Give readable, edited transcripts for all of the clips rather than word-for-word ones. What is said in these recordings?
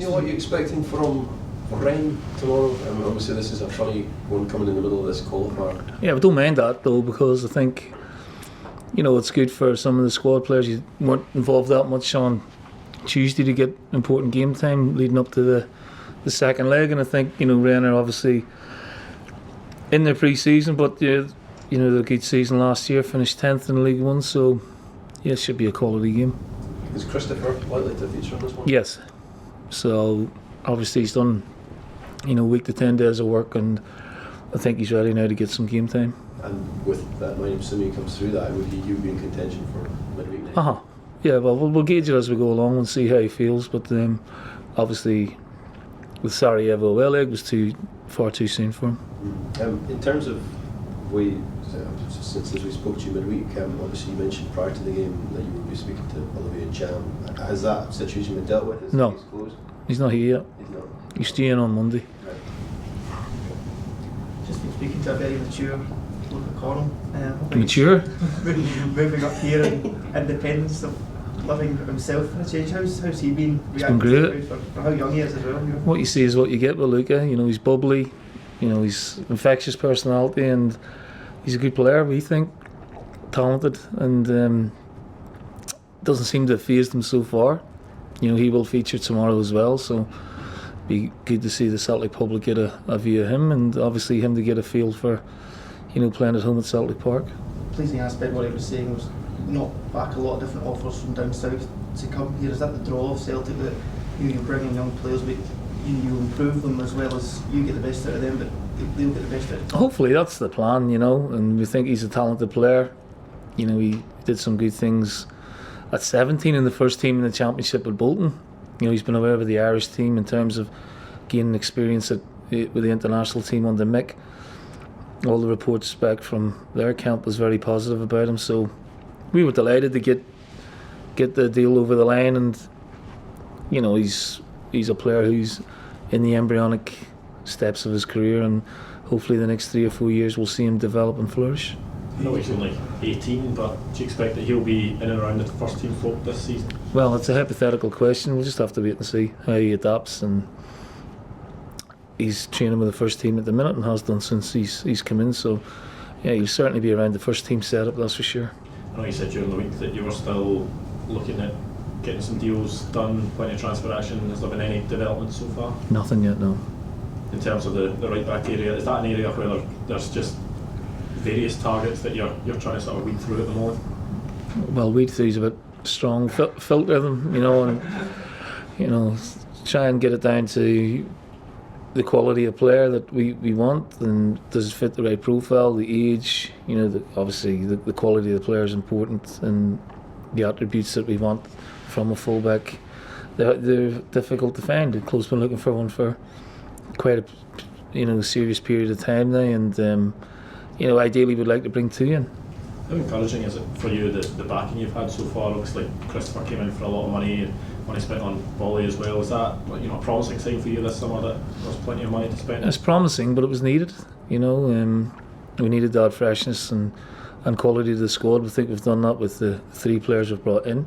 Neil, what are you expecting from Rennes tomorrow? Obviously this is a funny one coming in the middle of this qualifier. Yeah, we don't mind that though, because I think, it's good for some of the squad players who weren't involved that much on Tuesday to get important game time leading up to the second leg. And I think, Rennes are obviously in their pre-season, but they had a good season last year, finished 10th in League One, so yeah, it should be a quality game. Is Christopher likely to feature on this one? Yes. So obviously he's done, week to 10 days of work, and I think he's ready now to get some game time. And with that mind, assuming he comes through that, would you be in contention for midweek night? Yeah, well, we'll gauge it as we go along and see how he feels, but obviously with Sarajevo, leg was far too soon for him. In terms of since we spoke to you midweek, obviously you mentioned prior to the game that you would be speaking to Olivier and Jam. Has that situation been dealt with? No, he's not here yet. He's not. He's staying on Monday. Right. Just been speaking to a very mature local Coram. Mature? Moving up here and independence of living himself for a change. How's he been reacting great. For how young he is as well? What you see is what you get with Luca. He's bubbly, he's infectious personality, and he's a good player, we think, talented, and doesn't seem to have phased him so far. He will feature tomorrow as well, so be good to see the Celtic public get a view of him, and obviously him to get a feel for playing at home at Celtic Park. Pleasing aspect what he was saying was not back a lot of different offers from down south to come here. Is that the draw of Celtic, that you bring in young players but you improve them as well as you get the best out of them, but they'll get the best out of them? Hopefully that's the plan, and we think he's a talented player. He did some good things at 17 in the first team in the Championship with Bolton. He's been away with the Irish team in terms of gaining experience with the international team under Mick. All the reports back from their camp was very positive about him, so we were delighted to get the deal over the line, and he's a player who's in the embryonic steps of his career, and hopefully the next 3 or 4 years we'll see him develop and flourish. I know he's only 18, but do you expect that he'll be in and around the first team folk this season? Well, it's a hypothetical question. We'll just have to wait and see how he adapts, and he's training with the first team at the minute and has done since he's come in, so yeah, he'll certainly be around the first team setup, that's for sure. I know you said during the week that you were still looking at getting some deals done, plenty of transfer action. Has there been any development so far? Nothing yet, no. In terms of the right back area, is that an area where there's just various targets that you're trying to sort of weed through at the moment? Well, weed through's a bit strong. Filter them, and try and get it down to the quality of player that we want, and does it fit the right profile, the age, obviously the quality of the player is important, and the attributes that we want from a fullback, they're difficult to find. The club's been looking for one for quite a serious period of time now, and ideally we'd like to bring 2 in. How encouraging is it for you, the backing you've had so far? Looks like Christopher came in for a lot of money, and money spent on Bolly as well. Is that a promising sign for you this summer, that there's plenty of money to spend? It's promising, but it was needed. We needed that freshness and quality to the squad. We think we've done that with the 3 players we've brought in.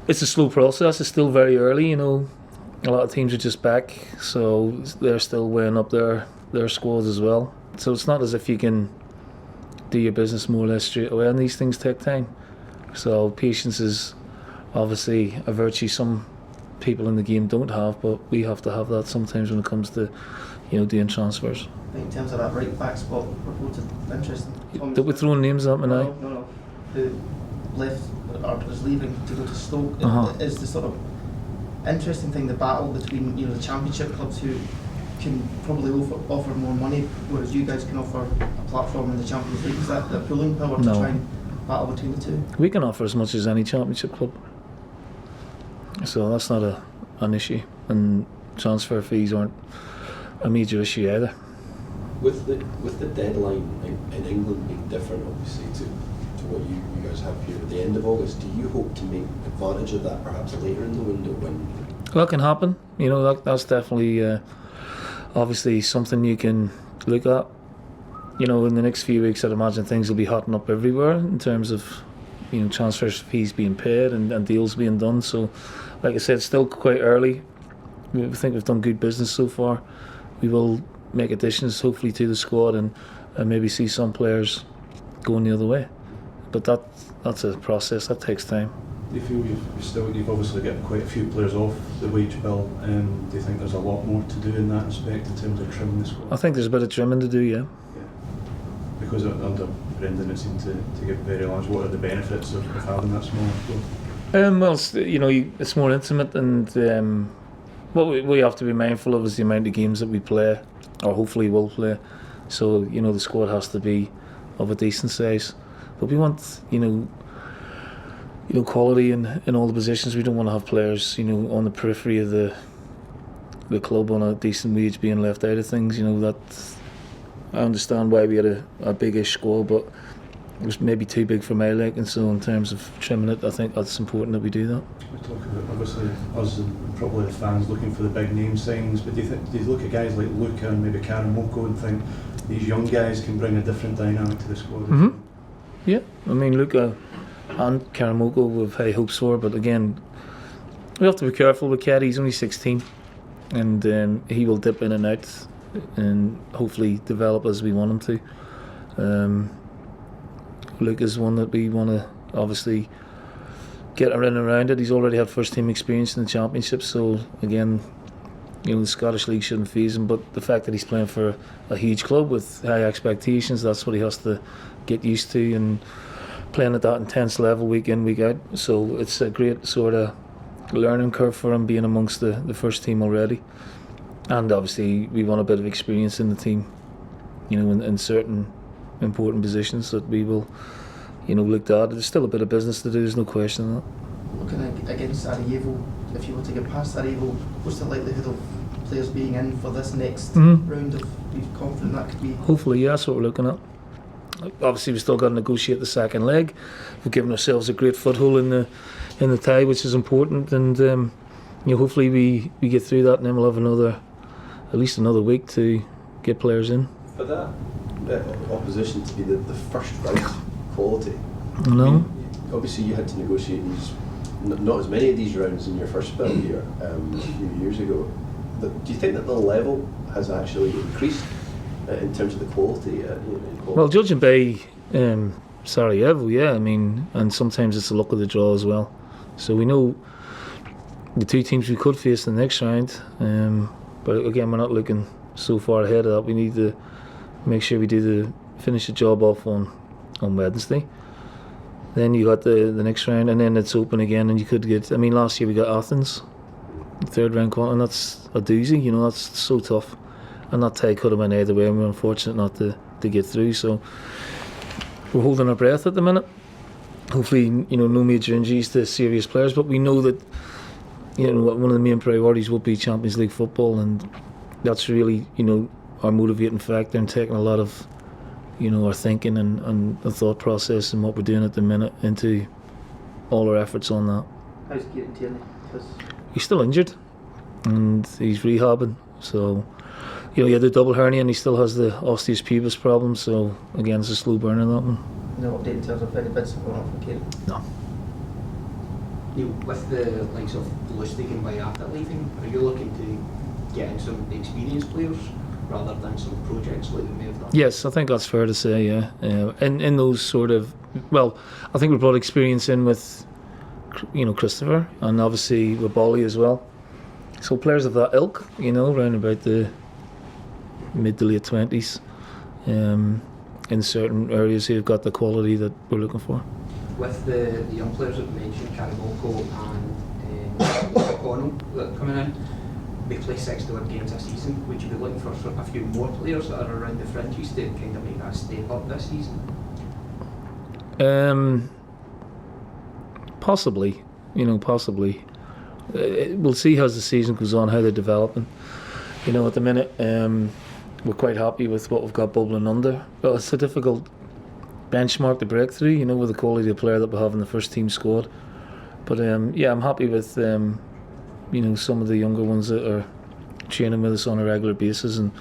It's a slow process. It's still very early. A lot of teams are just back, so they're still weighing up their squads as well. So it's not as if you can do your business more or less straight away, and these things take time. So patience is obviously a virtue some people in the game don't have, but we have to have that sometimes when it comes to doing transfers. In terms of that right back spot, reported interesting. Did we throw names at me now? No. Who left or is leaving to go to Stoke? Is the sort of interesting thing the battle between the Championship clubs who can probably offer more money, whereas you guys can offer a platform in the Champions League. Is that the pulling power to try and battle between the two? We can offer as much as any Championship club, so that's not an issue, and transfer fees aren't a major issue either. With the deadline in England being different, obviously, to what you guys have here at the end of August, do you hope to make advantage of that perhaps later in the window when? Well, that can happen. That's definitely obviously something you can look at. In the next few weeks, I'd imagine things will be hotting up everywhere in terms of transfer fees being paid and deals being done. So, like I said, it's still quite early. we think we've done good business so far. We will make additions hopefully to the squad and maybe see some players going the other way. But that's a process, that takes time. Do you feel you've obviously got quite a few players off the wage bill? Do you think there's a lot more to do in that respect in terms of trimming the squad? I think there's a bit of trimming to do, yeah. Because under Brendan it seemed to get very large. What are the benefits of having that small squad? Well, it's more intimate, and what we have to be mindful of is the amount of games that we play, or hopefully will play. So the squad has to be of a decent size, but we want quality in all the positions. We don't want to have players on the periphery of the club on a decent wage being left out of things. That I understand why we had a big-ish squad, but it was maybe too big for my liking. So in terms of trimming it, I think that's important that we do that. We talk about obviously us and probably the fans looking for the big name signings, but do you look at guys like Luca and maybe Karamoko and think these young guys can bring a different dynamic to the squad? Mm-hmm. Yeah, I mean Luca and Karamoko with high hopes for, but again, we have to be careful with Kat. He's only 16, and he will dip in and out and hopefully develop as we want him to. Luke is one that we want to obviously get in and around it. He's already had first team experience in the Championship, so again, the Scottish League shouldn't faze him, but the fact that he's playing for a huge club with high expectations, that's what he has to get used to, and playing at that intense level week in, week out. So it's a great sort of learning curve for him being amongst the first team already. And obviously we want a bit of experience in the team, in certain important positions that we will, look at. There's still a bit of business to do, there's no question of that. Looking against Sarajevo, if you were to get past Sarajevo, what's the likelihood of players being in for this next round? Are you confident that could be? Hopefully, yeah, that's what we're looking at. Obviously, we've still got to negotiate the second leg. We've given ourselves a great foothold in the tie, which is important, and hopefully we get through that, and then we'll have at least another week to get players in. For that opposition to be the first round quality, no. I mean, obviously you had to negotiate these, not as many of these rounds in your first spell here a few years ago. But do you think that the level has actually increased in terms of the quality? Well, judging by Sarajevo, yeah, I mean, and sometimes it's the luck of the draw as well. So we know the two teams we could face in the next round, but again, we're not looking so far ahead of that. We need to make sure we finish the job off on Wednesday. Then you got the next round, and then it's open again, and you could get. I mean, last year we got Athens, third round quality, and that's a doozy. That's so tough, and that tie could have went either way. And we're unfortunate not to get through. So we're holding our breath at the minute. Hopefully, no major injuries to serious players, but we know that one of the main priorities will be Champions League football, and that's really our motivating factor in taking a lot of our thinking and the thought process and what we're doing at the minute into all our efforts on that. How's Kieran Tierney? He's still injured and he's rehabbing, so he had the double hernia and he still has the osteus pubis problem, so again it's a slow burner, that one. No update in terms of any bids going on for Kieran? No. With the likes of Lustig and Bayata leaving, are you looking to get in some experienced players rather than some projects like we may have done? Yes, I think that's fair to say, yeah. In those sort of, well, I think we brought experience in with, Christopher, and obviously with Bolly as well. So players of that ilk, around about the mid to late 20s, in certain areas who've got the quality that we're looking for. With the young players that we mentioned, Karamoko and O'Connell that are coming in, we play 60 odd games a season. Would you be looking for a few more players that are around the fringes to kind of make that step up this season? Possibly, possibly. We'll see as the season goes on how they're developing. At the minute, we're quite happy with what we've got bubbling under. But it's a difficult benchmark to break through, with the quality of player that we have in the first team squad. But I'm happy with some of the younger ones that are training with us on a regular basis, and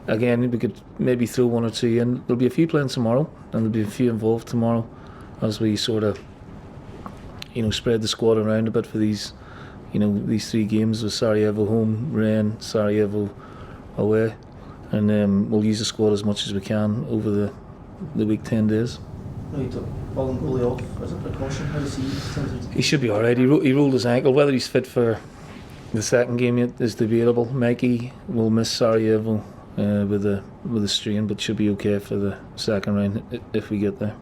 again we could maybe throw one or two in. There'll be a few playing tomorrow, and there'll be a few involved tomorrow as we sort of spread the squad around a bit for these you know, these 3 games with Sarajevo home, Rennes, Sarajevo away, and we'll use the squad as much as we can over the week 10 days. No, you took Ball and goalie off as a precaution. How does he? In terms of He should be alright. He rolled his ankle. Whether he's fit for the second game yet is debatable. Mikey will miss Sarajevo with a strain, but should be okay for the second round if we get there.